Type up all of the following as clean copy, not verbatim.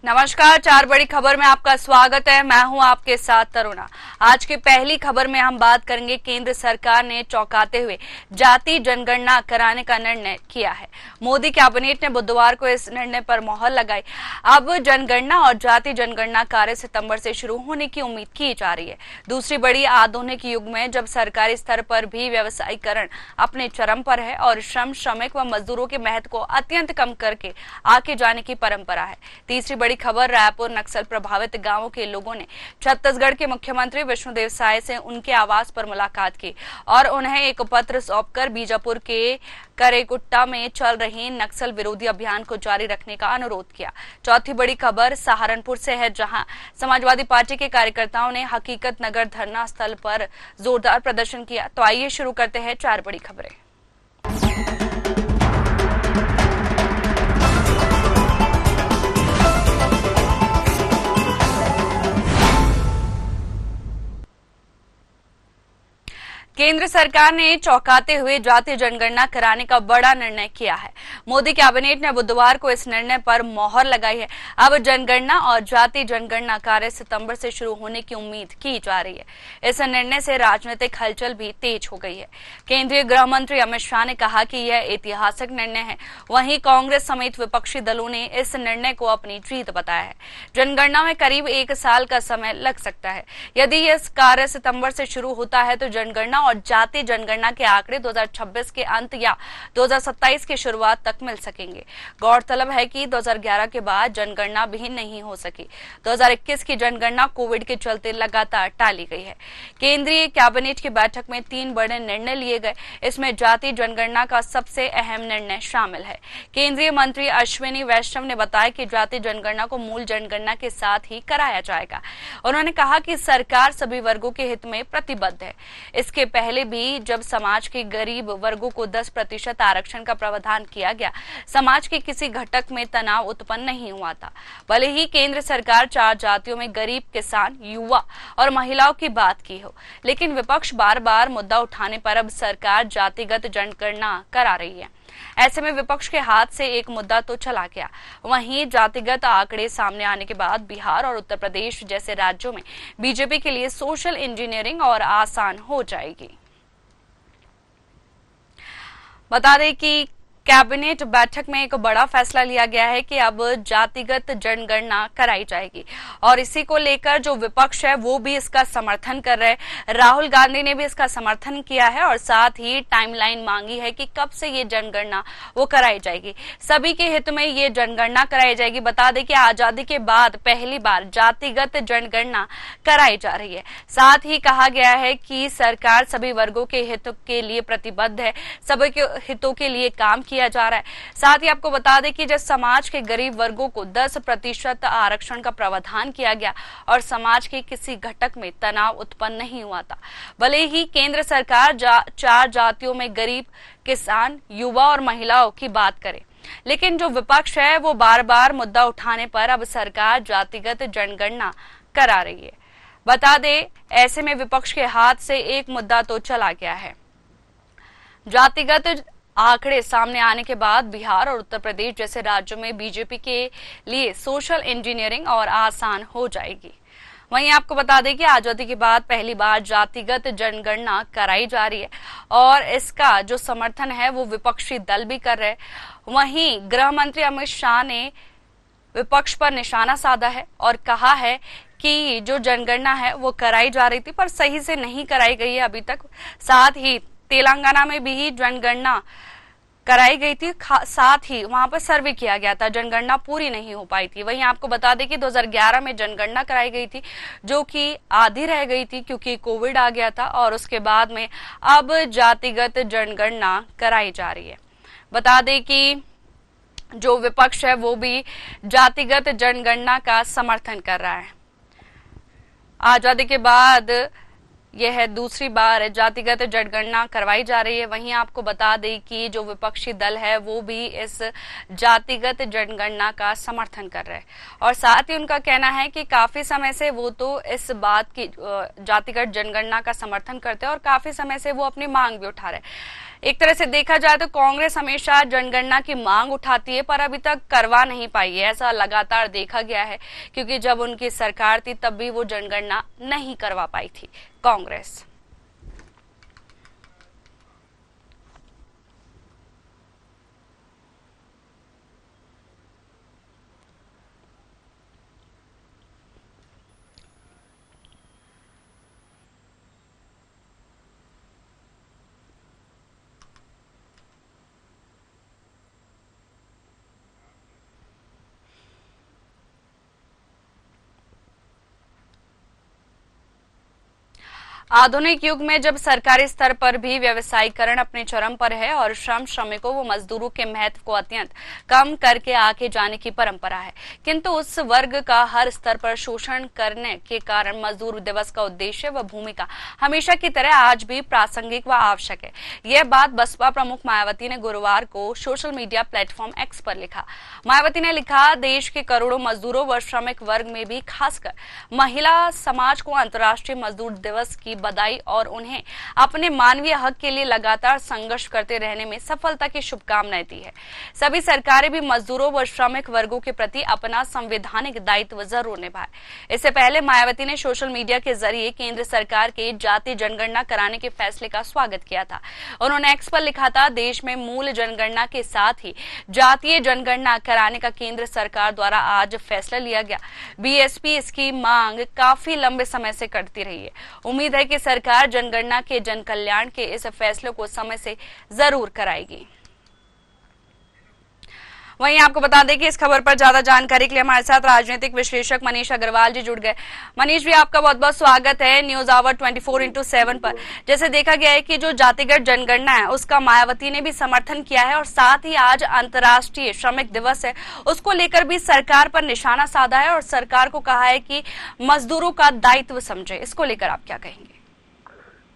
नमस्कार, चार बड़ी खबर में आपका स्वागत है। मैं हूं आपके साथ तरुणा। आज की पहली खबर में हम बात करेंगे, केंद्र सरकार ने चौंकाते हुए जाति जनगणना कराने का निर्णय किया है। मोदी कैबिनेट ने बुधवार को इस निर्णय पर मोहर लगाई। अब जनगणना और जाति जनगणना कार्य सितंबर से शुरू होने की उम्मीद की जा रही है। दूसरी बड़ी, आधुनिक युग में जब सरकारी स्तर पर भी व्यवसायीकरण अपने चरम पर है और श्रमिक व मजदूरों के महत्व को अत्यंत कम करके आगे जाने की परंपरा है। तीसरी बड़ी खबर, रायपुर नक्सल प्रभावित गांवों के लोगों ने छत्तीसगढ़ के मुख्यमंत्री विष्णुदेव साय से उनके आवास पर मुलाकात की और उन्हें एक पत्र सौंपकर बीजापुर के करेकुट्टा में चल रहे नक्सल विरोधी अभियान को जारी रखने का अनुरोध किया। चौथी बड़ी खबर सहारनपुर से है, जहां समाजवादी पार्टी के कार्यकर्ताओं ने हकीकत नगर धरना स्थल पर जोरदार प्रदर्शन किया। तो आइए शुरू करते हैं चार बड़ी खबरें। केंद्र सरकार ने चौंकाते हुए जाति जनगणना कराने का बड़ा निर्णय किया है। मोदी कैबिनेट ने बुधवार को इस निर्णय पर मोहर लगाई है। अब जनगणना और जाति जनगणना कार्य सितंबर से शुरू होने की उम्मीद की जा रही है। इस निर्णय से राजनीतिक हलचल भी तेज हो गई है। केंद्रीय गृह मंत्री अमित शाह ने कहा कि यह ऐतिहासिक निर्णय है। वहीं कांग्रेस समेत विपक्षी दलों ने इस निर्णय को अपनी जीत बताया है। जनगणना में करीब 1 साल का समय लग सकता है। यदि यह कार्य सितंबर से शुरू होता है तो जनगणना और जाति जनगणना के आंकड़े 2026 के अंत या 2027 की शुरुआत तक मिल सकेंगे। गौरतलब है कि 2011 के बाद जनगणना भी नहीं हो सकी। 2021 की जनगणना कोविड के चलते लगातार टाली गई है। केंद्रीय कैबिनेट की बैठक में 3 बड़े निर्णय लिए गए। इसमें जाति जनगणना का सबसे अहम निर्णय शामिल है। केंद्रीय मंत्री अश्विनी वैष्णव ने बताया कि जाति जनगणना को मूल जनगणना के साथ ही कराया जाएगा। उन्होंने कहा कि सरकार सभी वर्गों के हित में प्रतिबद्ध है। इसके पहले भी जब समाज के गरीब वर्गों को 10% आरक्षण का प्रावधान किया गया, समाज के किसी घटक में तनाव उत्पन्न नहीं हुआ था। भले ही केंद्र सरकार 4 जातियों में गरीब, किसान, युवा और महिलाओं की बात की हो, लेकिन विपक्ष बार बार मुद्दा उठाने पर अब सरकार जातिगत जनगणना करा रही है। ऐसे में विपक्ष के हाथ से एक मुद्दा तो चला गया। वहीं जातिगत आंकड़े सामने आने के बाद बिहार और उत्तर प्रदेश जैसे राज्यों में बीजेपी के लिए सोशल इंजीनियरिंग और आसान हो जाएगी। बता दें कि कैबिनेट बैठक में एक बड़ा फैसला लिया गया है कि अब जातिगत जनगणना कराई जाएगी और इसी को लेकर जो विपक्ष है वो भी इसका समर्थन कर रहे हैं। राहुल गांधी ने भी इसका समर्थन किया है और साथ ही टाइमलाइन मांगी है कि कब से ये जनगणना वो कराई जाएगी। सभी के हित में ये जनगणना कराई जाएगी। बता दें कि आजादी के बाद पहली बार जातिगत जनगणना कराई जा रही है। साथ ही कहा गया है कि सरकार सभी वर्गों के हितों के लिए प्रतिबद्ध है, सभी के हितों के लिए काम किया जा रहा है। साथ ही आपको बता दें कि जब समाज के गरीब वर्गों को 10% आरक्षण का प्रावधान किया गया और समाज के किसी घटक में तनाव उत्पन्न नहीं हुआ था। भले ही केंद्र सरकार 4 जातियों में गरीब, किसान, युवा और महिलाओं की बात करे, लेकिन जो विपक्ष है वो बार बार मुद्दा उठाने पर अब सरकार जातिगत जनगणना करा रही है। बता दें, ऐसे में विपक्ष के हाथ से एक मुद्दा तो चला गया है। जातिगत आंकड़े सामने आने के बाद बिहार और उत्तर प्रदेश जैसे राज्यों में बीजेपी के लिए सोशल इंजीनियरिंग और आसान हो जाएगी। वहीं आपको बता दें कि आजादी के बाद पहली बार जातिगत जनगणना कराई जा रही है और इसका जो समर्थन है वो विपक्षी दल भी कर रहे हैं। वहीं गृह मंत्री अमित शाह ने विपक्ष पर निशाना साधा है और कहा है कि जो जनगणना है वो कराई जा रही थी पर सही से नहीं कराई गई है अभी तक। साथ ही तेलंगाना में भी जनगणना कराई गई थी, साथ ही वहां पर सर्वे किया गया था, जनगणना पूरी नहीं हो पाई थी। वहीं आपको बता दें कि 2011 में जनगणना कराई गई थी जो कि आधी रह गई थी क्योंकि कोविड आ गया था और उसके बाद में अब जातिगत जनगणना कराई जा रही है। बता दें कि जो विपक्ष है वो भी जातिगत जनगणना का समर्थन कर रहा है। आजादी के बाद यह दूसरी बार जातिगत जनगणना करवाई जा रही है। वहीं आपको बता दें कि जो विपक्षी दल है वो भी इस जातिगत जनगणना का समर्थन कर रहे हैं और साथ ही उनका कहना है कि काफी समय से वो तो इस बात की जातिगत जनगणना का समर्थन करते हैं और काफी समय से वो अपनी मांग भी उठा रहे हैं। एक तरह से देखा जाए तो कांग्रेस हमेशा जनगणना की मांग उठाती है पर अभी तक करवा नहीं पाई है। ऐसा लगातार देखा गया है क्योंकि जब उनकी सरकार थी तब भी वो जनगणना नहीं करवा पाई थी कांग्रेस। आधुनिक युग में जब सरकारी स्तर पर भी व्यवसायीकरण अपने चरम पर है और श्रमिकों व मजदूरों के महत्व को अत्यंत कम करके आगे जाने की परंपरा है, किंतु उस वर्ग का हर स्तर पर शोषण करने के कारण मजदूर दिवस का उद्देश्य व भूमिका हमेशा की तरह आज भी प्रासंगिक व आवश्यक है। यह बात बसपा प्रमुख मायावती ने गुरुवार को सोशल मीडिया प्लेटफॉर्म एक्स पर लिखा। मायावती ने लिखा, देश के करोड़ों मजदूरों व श्रमिक वर्ग में भी खासकर महिला समाज को अंतर्राष्ट्रीय मजदूर दिवस की बधाई और उन्हें अपने मानवीय हक के लिए लगातार संघर्ष करते रहने में सफलता की शुभकामनाएं दी है। सभी सरकारें भी मजदूरों व श्रमिक वर्गों के प्रति अपना संवैधानिक दायित्व जरूर निभाए। इससे पहले मायावती ने सोशल मीडिया के जरिए केंद्र सरकार के जाति जनगणना कराने के फैसले का स्वागत किया था। उन्होंने एक्स पर लिखा था, देश में मूल जनगणना के साथ ही जातीय जनगणना कराने का केंद्र सरकार द्वारा आज फैसला लिया गया। बीएसपी इसकी मांग काफी लंबे समय से करती रही है। उम्मीद है कि सरकार जनगणना के जन कल्याण के इस फैसले को समय से जरूर कराएगी। वहीं आपको बता दें कि इस खबर पर ज्यादा जानकारी के लिए हमारे साथ राजनीतिक विश्लेषक मनीष अग्रवाल जी जुड़ गए। मनीष जी, आपका बहुत बहुत स्वागत है न्यूज आवर 24/7 पर। जैसे देखा गया है कि जो जातिगत जनगणना है उसका मायावती ने भी समर्थन किया है और साथ ही आज अंतर्राष्ट्रीय श्रमिक दिवस है, उसको लेकर भी सरकार पर निशाना साधा है और सरकार को कहा है कि मजदूरों का दायित्व समझे। इसको लेकर आप क्या कहेंगे?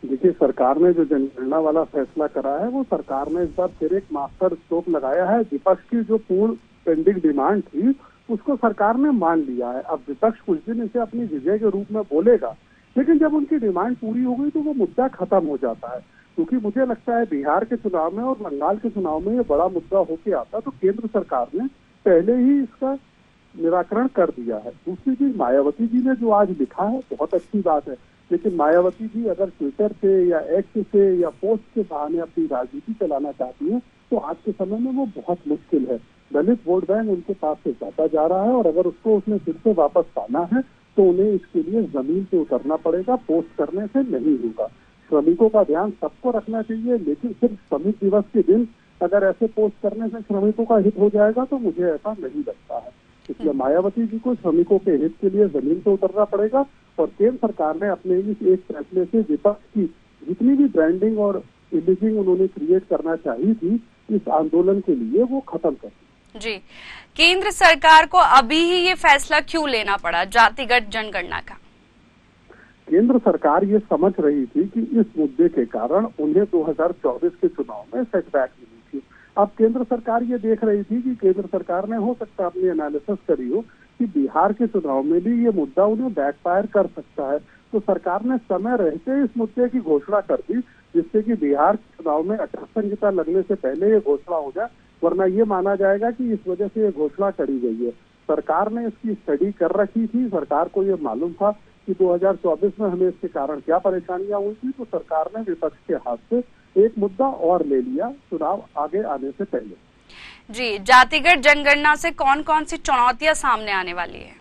देखिए, सरकार ने जो जनगणना वाला फैसला करा है वो सरकार ने इस बार फिर एक मास्टर स्ट्रोक लगाया है। विपक्ष की जो पूर्ण पेंडिंग डिमांड थी उसको सरकार ने मान लिया है। अब विपक्ष कुछ दिन इसे अपनी विजय के रूप में बोलेगा, लेकिन जब उनकी डिमांड पूरी हो गई तो वो मुद्दा खत्म हो जाता है। क्योंकि मुझे लगता है बिहार के चुनाव में और बंगाल के चुनाव में ये बड़ा मुद्दा होके आता तो केंद्र सरकार ने पहले ही इसका निराकरण कर दिया है। दूसरी चीज, मायावती जी ने जो आज लिखा है बहुत अच्छी बात है, लेकिन मायावती जी अगर ट्विटर से या एक्स से या पोस्ट के बहाने अपनी राजनीति चलाना चाहती है तो आज के समय में वो बहुत मुश्किल है। दलित वोट बैंक उनके पास से जाता जा रहा है और अगर उसको उसने फिर से वापस पाना है तो उन्हें इसके लिए जमीन पे उतरना पड़ेगा, पोस्ट करने से नहीं होगा। श्रमिकों का ध्यान सबको रखना चाहिए, लेकिन सिर्फ श्रमिक दिवस के दिन अगर ऐसे पोस्ट करने से श्रमिकों का हित हो जाएगा तो मुझे ऐसा नहीं लगता है। इसलिए मायावती जी को श्रमिकों के हित के लिए जमीन पे उतरना पड़ेगा और केंद्र सरकार ने अपने इस एक फैसले से विपक्ष की जितनी भी ब्रांडिंग और इमेजिंग उन्होंने क्रिएट करना चाहिए थी इस आंदोलन के लिए वो खत्म कर दी। जी, केंद्र सरकार को अभी ही ये फैसला क्यों लेना पड़ा जातिगत जनगणना का? केंद्र सरकार ये समझ रही थी कि इस मुद्दे के कारण उन्हें 2024 के चुनाव में सेटबैक मिली थी। अब केंद्र सरकार ये देख रही थी कि केंद्र सरकार ने हो सकता है अपनी एनालिसिस करी हो कि बिहार के चुनाव में भी ये मुद्दा उन्हें बैकफायर कर सकता है, तो सरकार ने समय रहते इस मुद्दे की घोषणा कर दी, जिससे कि बिहार के चुनाव में आचार संहिता लगने से पहले ये घोषणा हो जाए, वरना ये माना जाएगा कि इस वजह से ये घोषणा करी गई है। सरकार ने इसकी स्टडी कर रखी थी, सरकार को ये मालूम था कि 2024 में हमें इसके कारण क्या परेशानियां हुई थी, तो सरकार ने विपक्ष के हाथ से एक मुद्दा और ले लिया चुनाव आगे आने से पहले। जी, जातिगत जनगणना से कौन कौन सी चुनौतियां सामने आने वाली है?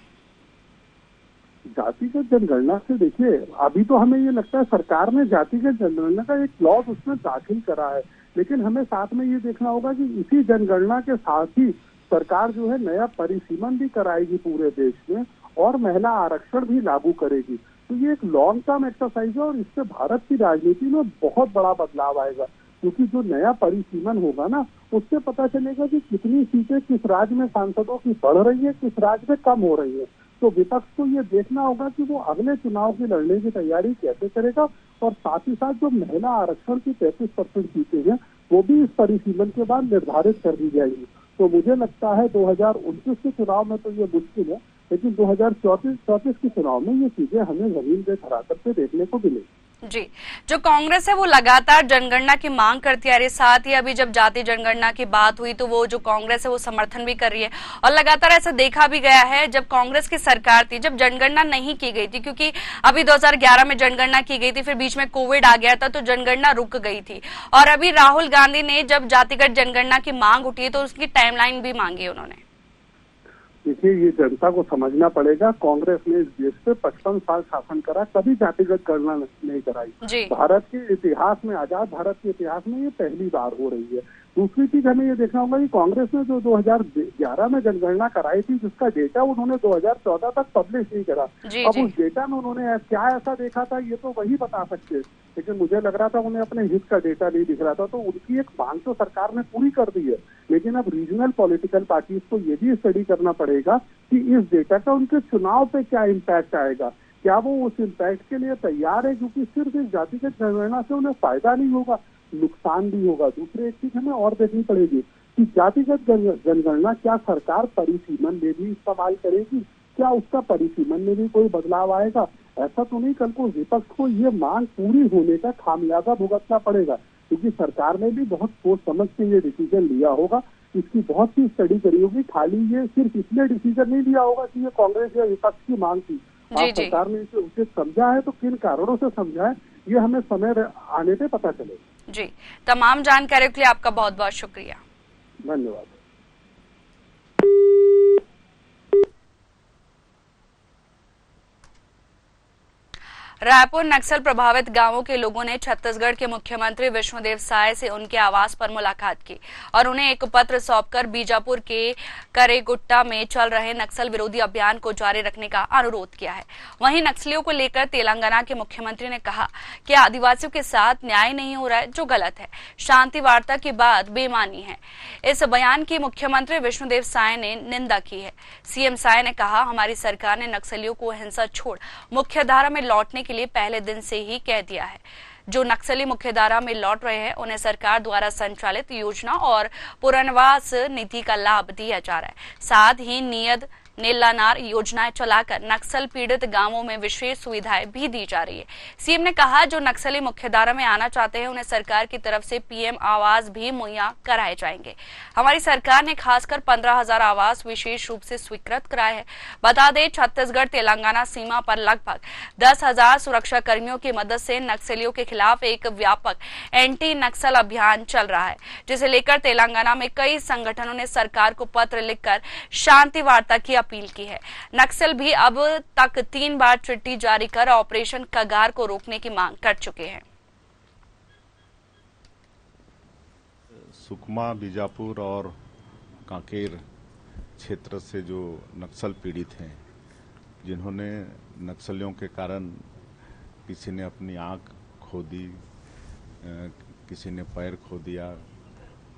जातिगत जनगणना से देखिए, अभी तो हमें ये लगता है सरकार ने जातिगत जनगणना का एक क्लॉज उसमें दाखिल करा है, लेकिन हमें साथ में ये देखना होगा कि इसी जनगणना के साथ ही सरकार जो है नया परिसीमन भी कराएगी पूरे देश में और महिला आरक्षण भी लागू करेगी। तो ये एक लॉन्ग टर्म एक्सरसाइज है और इससे भारत की राजनीति में बहुत बड़ा बदलाव आएगा, क्योंकि जो नया परिसीमन होगा ना उससे पता चलेगा कि कितनी सीटें किस राज्य में सांसदों की बढ़ रही है, किस राज्य में कम हो रही है। तो विपक्ष को ये देखना होगा कि वो अगले चुनाव की लड़ने की तैयारी कैसे करेगा और साथ ही साथ जो महिला आरक्षण की 33% सीटें हैं वो भी इस परिसीमन के बाद निर्धारित कर दी जाएगी। तो मुझे लगता है 2029 के चुनाव में तो ये मुश्किल है, लेकिन 2034 के चुनाव में ये चीजें हमें जमीन पे धरातल पे देखने को मिली। जी, जो कांग्रेस है वो लगातार जनगणना की मांग करती आ रही है, साथ ही अभी जब जाति जनगणना की बात हुई तो वो जो कांग्रेस है वो समर्थन भी कर रही है। और लगातार ऐसा देखा भी गया है जब कांग्रेस की सरकार थी, जब जनगणना नहीं की गई थी, क्योंकि अभी 2011 में जनगणना की गई थी, फिर बीच में कोविड आ गया था तो जनगणना रुक गई थी। और अभी राहुल गांधी ने जब जातिगत जनगणना की मांग उठी है तो उसकी टाइमलाइन भी मांगी उन्होंने। देखिए, ये जनता को समझना पड़ेगा, कांग्रेस ने इस देश पे 55 साल शासन करा, कभी जातिगत गणना नहीं कराई। भारत के इतिहास में, आजाद भारत के इतिहास में ये पहली बार हो रही है। दूसरी चीज हमें ये देखना होगा कि कांग्रेस ने जो 2011 में जनगणना कराई थी, जिसका डेटा उन्होंने 2014 तक पब्लिश नहीं करा। अब उस डेटा में उन्होंने क्या ऐसा देखा था ये तो वही बता सकते, लेकिन मुझे लग रहा था उन्हें अपने हित का डेटा नहीं दिख रहा था। तो उनकी एक मांग तो सरकार ने पूरी कर दी है, लेकिन अब रीजनल पॉलिटिकल पार्टीज को ये भी स्टडी करना पड़ेगा कि इस डेटा का उनके चुनाव पे क्या इम्पैक्ट आएगा, क्या वो उस इम्पैक्ट के लिए तैयार है, क्योंकि सिर्फ इस जातिगत जनगणना से उन्हें फायदा नहीं होगा, नुकसान भी होगा। दूसरी एक चीज हमें और देखनी पड़ेगी कि जातिगत जनगणना क्या सरकार परिसीमन में भी इस्तेमाल करेगी, क्या उसका परिसीमन में भी कोई बदलाव आएगा। ऐसा तो नहीं कल को विपक्ष को ये मांग पूरी होने का खामियाजा भुगतना पड़ेगा, क्योंकि सरकार ने भी बहुत सोच समझ के ये डिसीजन लिया होगा, इसकी बहुत सी स्टडी करी होगी। खाली ये सिर्फ इसलिए डिसीजन नहीं लिया होगा कि ये कांग्रेस या विपक्ष की मांग थी। सरकार ने इसे उचित समझा है तो किन कारणों से समझा है ये हमें समय आने पे पता चलेगा। जी, तमाम जानकारियों के लिए आपका बहुत बहुत शुक्रिया। धन्यवाद। रायपुर नक्सल प्रभावित गांवों के लोगों ने छत्तीसगढ़ के मुख्यमंत्री विष्णुदेव साय से उनके आवास पर मुलाकात की और उन्हें एक पत्र सौंपकर बीजापुर के करेगुट्टा में चल रहे नक्सल विरोधी अभियान को जारी रखने का अनुरोध किया है। वहीं नक्सलियों को लेकर तेलंगाना के मुख्यमंत्री ने कहा कि आदिवासियों के साथ न्याय नहीं हो रहा है, जो गलत है। शांति वार्ता की बात बेईमानी है। इस बयान की मुख्यमंत्री विष्णुदेव साय ने निंदा की है। सीएम साय ने कहा, हमारी सरकार ने नक्सलियों को हिंसा छोड़ मुख्यधारा में लौटने के लिए पहले दिन से ही कह दिया है। जो नक्सली मुख्यधारा में लौट रहे हैं उन्हें सरकार द्वारा संचालित योजना और पुनर्वास नीति का लाभ दिया जा रहा है। साथ ही नियत नीलानार योजनाएं चलाकर नक्सल पीड़ित गांवों में विशेष सुविधाएं भी दी जा रही है। सीएम ने कहा, जो नक्सली मुख्यधारा में आना चाहते हैं उन्हें सरकार की तरफ से पीएम आवास भी मुहैया कराए जाएंगे। हमारी सरकार ने खासकर 15,000 आवास विशेष रूप से स्वीकृत कराए हैं। बता दें, छत्तीसगढ़ तेलंगाना सीमा पर लगभग 10,000 सुरक्षा कर्मियों की मदद से नक्सलियों के खिलाफ एक व्यापक एंटी नक्सल अभियान चल रहा है, जिसे लेकर तेलंगाना में कई संगठनों ने सरकार को पत्र लिखकर शांति वार्ता की अपील की है। नक्सल भी अब तक 3 बार चिट्ठी जारी कर ऑपरेशन कगार को रोकने की मांग कर चुके हैं। सुकमा, बीजापुर और कांकेर क्षेत्र से जो नक्सल पीड़ित हैं, जिन्होंने नक्सलियों के कारण किसी ने अपनी आंख खो दी, किसी ने पैर खो दिया,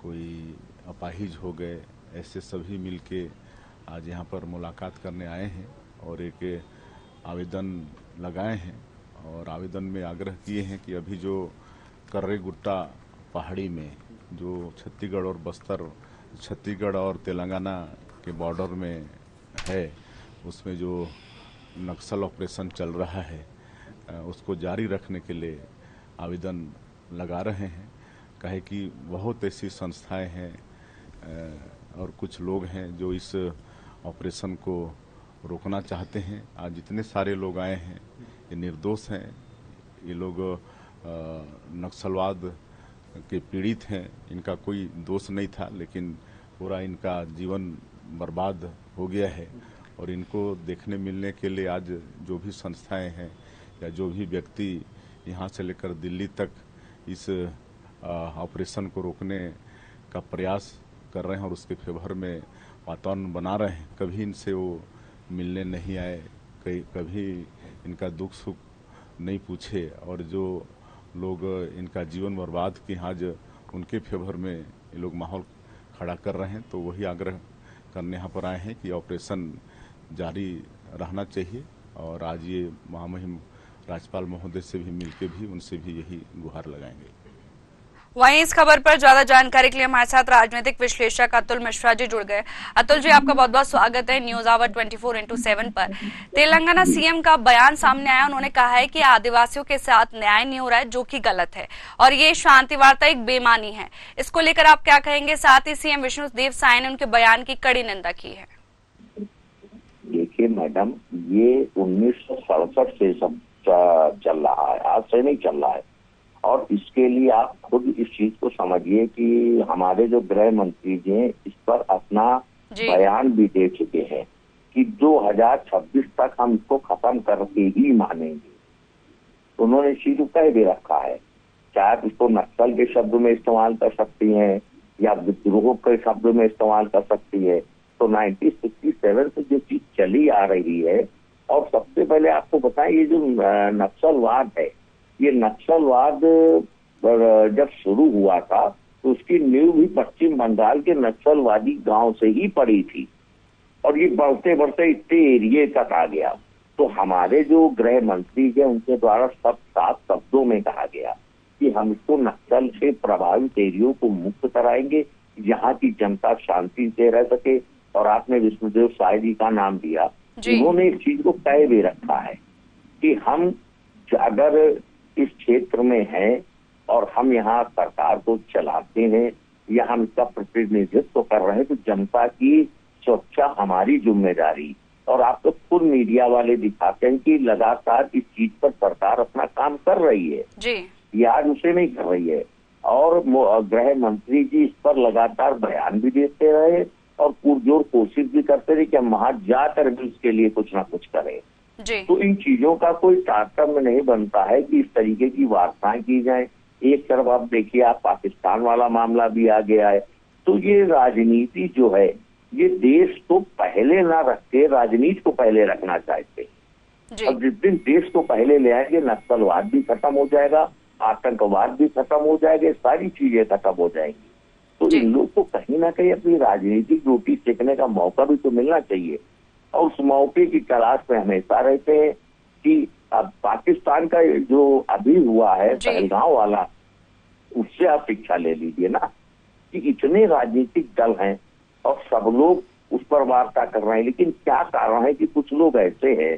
कोई अपाहिज हो गए, ऐसे सभी मिलके आज यहाँ पर मुलाकात करने आए हैं और एक आवेदन लगाए हैं और आवेदन में आग्रह किए हैं कि अभी जो करेगुट्टा पहाड़ी में जो छत्तीसगढ़ और तेलंगाना के बॉर्डर में है, उसमें जो नक्सल ऑपरेशन चल रहा है उसको जारी रखने के लिए आवेदन लगा रहे हैं। कहे कि बहुत ऐसी संस्थाएं हैं और कुछ लोग हैं जो इस ऑपरेशन को रोकना चाहते हैं। आज जितने सारे लोग आए हैं ये निर्दोष हैं, ये लोग नक्सलवाद के पीड़ित हैं, इनका कोई दोष नहीं था, लेकिन पूरा इनका जीवन बर्बाद हो गया है। और इनको देखने मिलने के लिए आज जो भी संस्थाएं हैं या जो भी व्यक्ति यहाँ से लेकर दिल्ली तक इस ऑपरेशन को रोकने का प्रयास कर रहे हैं और उसके फेवर में वातावरण बना रहे हैं, कभी इनसे वो मिलने नहीं आए, कभी इनका दुख सुख नहीं पूछे और जो लोग इनका जीवन बर्बाद किए आज उनके फेवर में ये लोग माहौल खड़ा कर रहे हैं। तो वही आग्रह करने यहाँ पर आए हैं कि ऑपरेशन जारी रहना चाहिए और आज ये महामहिम राज्यपाल महोदय से भी मिलके भी उनसे भी यही गुहार लगाएंगे। वहीं इस खबर पर ज्यादा जानकारी के लिए हमारे साथ राजनीतिक विश्लेषक अतुल मिश्रा जी जुड़ गए। अतुल जी, आपका बहुत बहुत स्वागत है न्यूज आवर 24x7 पर। तेलंगाना सीएम का बयान सामने आया, उन्होंने कहा है कि आदिवासियों के साथ न्याय नहीं हो रहा है, जो कि गलत है और ये शांति वार्ता एक बेईमानी है। इसको लेकर आप क्या कहेंगे? साथ ही सीएम विष्णुदेव साय ने उनके बयान की कड़ी निंदा की है। देखिए मैडम, ये 1967 से सब चल रहा है, आज से नहीं चल रहा है। और इसके लिए आप खुद इस चीज को समझिए कि हमारे जो गृह मंत्री जी हैं इस पर अपना बयान भी दे चुके हैं कि 2026 तक हम इसको खत्म करके ही मानेंगे। उन्होंने इस चीज को कह भी रखा है, चाहे आप इसको नक्सल के शब्द में इस्तेमाल कर सकती हैं या विद्रोह के शब्द में इस्तेमाल कर सकती है। तो 1967 से जो चीज चली आ रही है, और सबसे पहले आपको बताएं ये जो नक्सलवाद है, ये नक्सलवाद जब शुरू हुआ था तो उसकी नींव भी पश्चिम बंगाल के नक्सलवादी गांव से ही पड़ी थी और ये बढ़ते बढ़ते इतने एरिए तक आ गया। तो हमारे जो गृह मंत्री हैं उनके द्वारा सब साफ शब्दों में कहा गया कि हम इसको नक्सल से प्रभावित एरियो को मुक्त कराएंगे, यहाँ की जनता शांति से रह सके। और आपने विष्णुदेव साय जी का नाम दिया, उन्होंने इस चीज को कह भी रखा है कि हम अगर इस क्षेत्र में हैं और हम यहाँ सरकार को चलाते हैं या हम इसका प्रतिनिधित्व कर रहे हैं तो जनता की सुरक्षा हमारी जिम्मेदारी। और आप तो खुद मीडिया वाले दिखाते हैं कि लगातार इस चीज पर सरकार अपना काम कर रही है जी। ये आज उसे नहीं कर रही है। और गृह मंत्री जी इस पर लगातार बयान भी देते रहे और पुरजोर कोशिश भी करते रहे कि हम वहां जाकर भी इसके लिए कुछ ना कुछ करें जी। तो इन चीजों का कोई तारतम्य नहीं बनता है कि इस तरीके की वार्ताएं की जाए। एक तरफ आप देखिए, आप पाकिस्तान वाला मामला भी आ गया है। तो ये राजनीति जो है, ये देश को पहले ना रख के राजनीति को पहले रखना चाहते हैं। अब जिस दिन देश को पहले ले आएंगे, नक्सलवाद भी खत्म हो जाएगा, आतंकवाद भी खत्म हो जाएगा, सारी चीजें खत्म हो जाएंगी। तो इन लोग को कहीं ना कहीं अपनी राजनीतिक रोटी सेकने का मौका भी तो मिलना चाहिए और उस मौके की तलाश में हमेशा रहते हैं कि अब पाकिस्तान का जो अभी हुआ है पहलगांव वाला, उससे आप शिक्षा ले लीजिए ना कि इतने राजनीतिक दल हैं और सब लोग उस पर वार्ता कर रहे हैं, लेकिन क्या कारण है कि कुछ लोग ऐसे हैं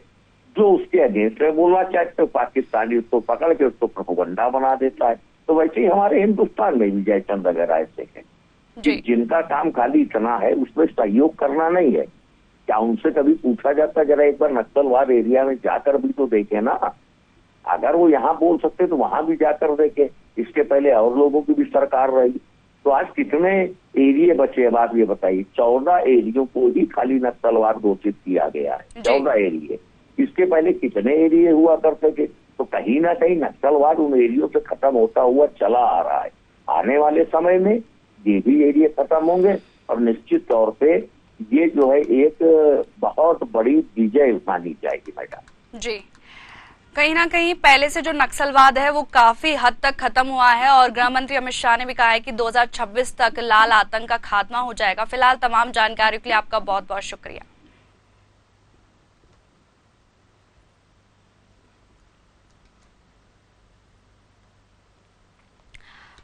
जो उसके अगेंस्ट में बोलना चाहते हैं। पाकिस्तानी उसको पकड़ के उसको प्रोपेगेंडा बना देता है। तो वैसे ही हमारे हिंदुस्तान में भी जयचंद वगैरह ऐसे हैं जिनका काम खाली इतना है उसमें सहयोग करना नहीं है। क्या उनसे कभी पूछा जाता, जरा एक बार नक्सलवाद एरिया में जाकर भी तो देखे ना। अगर वो यहाँ बोल सकते तो वहां भी जाकर देखे। इसके पहले और लोगों की भी सरकार रही। तो आज कितने एरिया बचे अब आप ये बताइए। 14 एरियो को ही खाली नक्सलवाद घोषित किया गया है, 14 एरिया। इसके पहले कितने एरिया हुआ करते थे। तो कहीं ना कहीं नक्सलवाद उन एरियो से खत्म होता हुआ चला आ रहा है। आने वाले समय में ये भी एरिया खत्म होंगे और निश्चित तौर पे ये जो है एक बहुत बड़ी विजय मानी जाएगी मैडम जी। कहीं ना कहीं पहले से जो नक्सलवाद है वो काफी हद तक खत्म हुआ है और गृह मंत्री अमित शाह ने भी कहा है कि 2026 तक लाल आतंक का खात्मा हो जाएगा। फिलहाल तमाम जानकारी के लिए आपका बहुत बहुत शुक्रिया।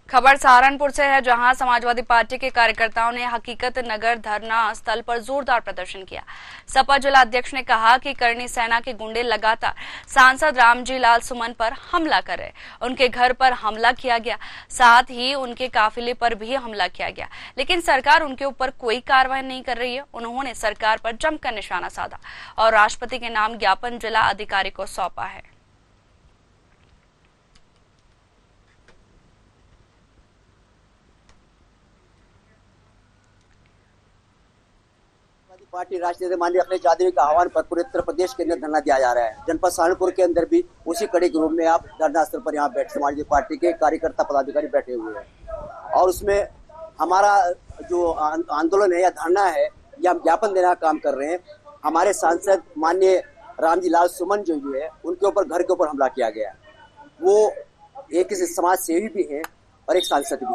खबर सहारनपुर से है, जहां समाजवादी पार्टी के कार्यकर्ताओं ने हकीकत नगर धरना स्थल पर जोरदार प्रदर्शन किया। सपा जिला अध्यक्ष ने कहा कि करनी सेना के गुंडे लगातार सांसद रामजी लाल सुमन पर हमला कर रहे। उनके घर पर हमला किया गया, साथ ही उनके काफिले पर भी हमला किया गया, लेकिन सरकार उनके ऊपर कोई कार्रवाई नहीं कर रही है। उन्होंने सरकार पर जमकर निशाना साधा और राष्ट्रपति के नाम ज्ञापन जिला अधिकारी को सौंपा है। पार्टी राष्ट्रीय माननीय अखिलेश यादव के आह्वान पर पूरे उत्तर प्रदेश के अंदर धरना दिया जा रहा है। जनपद सहारनपुर के अंदर भी उसी कड़ी के रूप में आप धरना स्थल पर यहाँ बैठे समाजवादी पार्टी के कार्यकर्ता पदाधिकारी बैठे हुए हैं और उसमें हमारा जो आंदोलन है या धरना है या हम ज्ञापन देने का काम कर रहे हैं। हमारे सांसद माननीय रामजी लाल सुमन जो है उनके ऊपर घर के ऊपर हमला किया गया। वो एक समाज सेवी भी है और एक सांसद भी,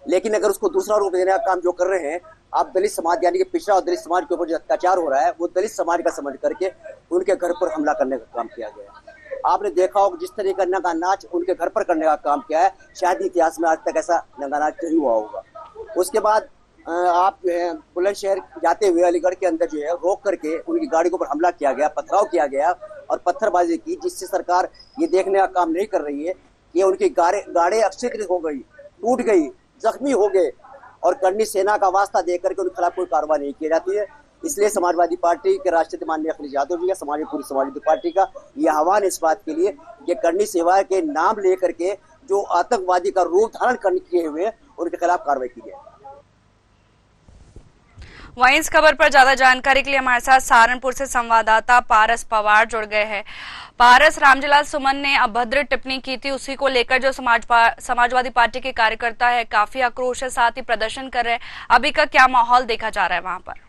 लेकिन अगर उसको दूसरा रूप देने का काम जो कर रहे हैं, आप दलित समाज यानी कि पिछड़ा और दलित समाज के ऊपर जो अत्याचार हो रहा है वो दलित समाज का समझ करके उनके घर पर हमला करने का काम किया गया। आपने देखा होगा जिस तरीके का नंगा नाच उनके घर पर करने का काम किया है, शायद इतिहास में आज तक ऐसा नंगा नाच नहीं हुआ होगा। उसके बाद आप जो है बुलंदशहर जाते हुए अलीगढ़ के अंदर जो है रोक करके उनकी गाड़ी के ऊपर हमला किया गया, पथराव किया गया और पत्थरबाजी की, जिससे सरकार ये देखने का काम नहीं कर रही है कि उनकी गाड़े अक्षत हो गई, टूट गई, जख्मी हो गए और करनी सेना का वास्ता दे करके उनके खिलाफ कोई कार्रवाई नहीं की जाती है। इसलिए समाजवादी पार्टी के राष्ट्रीय माननीय अखिलेश यादव जी का पूरी समाजवादी पार्टी का यह आह्वान इस बात के लिए कि करनी सेवा के नाम लेकर के जो आतंकवादी का रूप धारण करने किए हुए उनके खिलाफ कार्रवाई की जाए। वहीं इस खबर पर ज्यादा जानकारी के लिए हमारे साथ सहारनपुर से संवाददाता पारस पवार जुड़ गए हैं। पारस, रामजीलाल सुमन ने अभद्र टिप्पणी की थी, उसी को लेकर जो समाजवादी पार्टी के कार्यकर्ता है काफी आक्रोश है, साथ ही प्रदर्शन कर रहे हैं। अभी का क्या माहौल देखा जा रहा है वहां पर?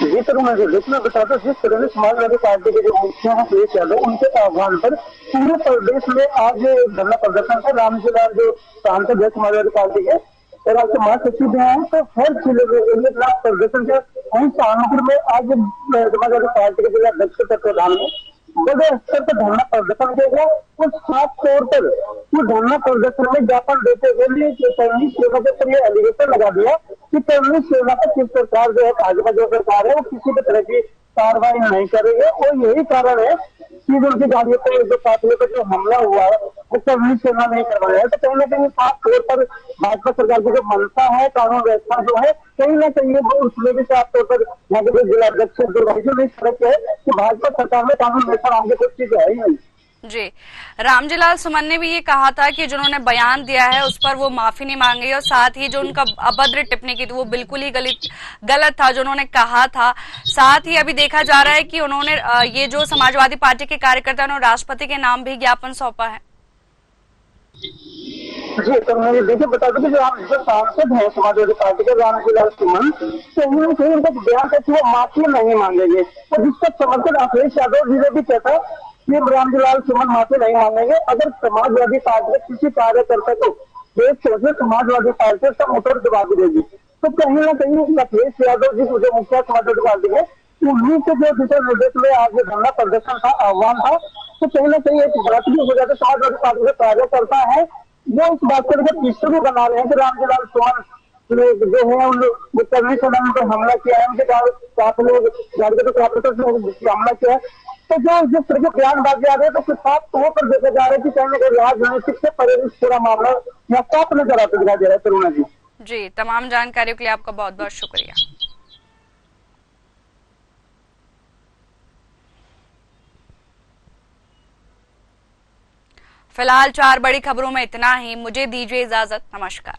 जी सर, मैं देखना बताता जिस तरह से समाजवादी पार्टी के जो मुखिया हैं अखिलेश यादव, उनके आह्वान पर पूरे प्रदेश में आज धरना प्रदर्शन था। रामजीलाल जो सांसद है समाजवादी पार्टी के और आज महासचिव भी हैं, तो हर जिले में प्रदर्शन किया। वहीं सहारनपुर में आज समाजवादी पार्टी के जिला अध्यक्ष प्रधान ने बड़े स्तर पर धरना प्रदर्शन किया गया और खास तौर पर वो धरना प्रदर्शन में ज्ञापन देते हुए करनी सेना के ऊपर ये एलिगेशन लगा दिया कि करनी सेना पर किस सरकार जो है, भाजपा जो सरकार है, वो किसी भी तरह की कार्रवाई नहीं कर रही है और यही कारण है कि उनकी गाड़ियों पर जो काफिले पर जो हमला हुआ है वो करनी सेना नहीं करवाया है। तो कहीं ना कहीं खास तौर पर भाजपा सरकार की जो मंशा है, कानून व्यवस्था जो है, कहीं ना कहीं उसमें भी साफ तौर पर यहाँ के जिला अध्यक्ष नहीं फर्क है कि भाजपा सरकार में कानून व्यवस्था आगे कुछ चीज है ही नहीं। जी, रामजीलाल सुमन ने भी ये कहा था कि जिन्होंने बयान दिया है उस पर वो माफी नहीं मांगे और साथ ही जो उनका अभद्र टिप्पणी की थी वो बिल्कुल ही गलत था जो उन्होंने कहा था। साथ ही अभी देखा जा रहा है कि उन्होंने ये जो समाजवादी पार्टी के कार्यकर्ता उन्होंने राष्ट्रपति के नाम भी ज्ञापन सौंपा है। जी तो मैं देखिए बता दूं कि जो सांसद है समाजवादी पार्टी के रामजीलाल सुमन, तो उन्होंने उनका बयान था कि वो माफी नहीं मांगेंगे और जिसका समर्थन अखिलेश यादव जी ने भी कहता ये रामजीलाल सुमन माफी नहीं मांगेंगे। अगर समाजवादी पार्टी किसी कार्यकर्ता को देश से समाजवादी पार्टी सब मोटर दबा देगी तो कहीं ना कहीं अखिलेश यादव जी जो मुखिया समाजवादी पार्टी है उन्हीं के जो दिशा निर्देश में आज धरना प्रदर्शन का आह्वान था, तो कहीं ना कहीं एक बात भी हो जाती समाजवादी पार्टी के कार्यकर्ता है वो इस बात को लेकर पिस्टल भी बना रहे हैं कि रामजीलाल सुमन जो है उन करनी सेना पर हमला किया है, उनके काफिले गाड़ी के काफिले हमला किया है। तो जो जिस तरह के बयानबाजी आ रहे हैं तो साफ तौर पर देखा जा रहा है कि कहीं ना कहीं राजनीतिक से परे पूरा मामला यहाँ साफ नजर आता दिखाई दे रहा है। करुणा जी जी, तमाम जानकारियों के लिए आपका बहुत बहुत शुक्रिया। फिलहाल 4 बड़ी खबरों में इतना ही, मुझे दीजिए इजाजत, नमस्कार।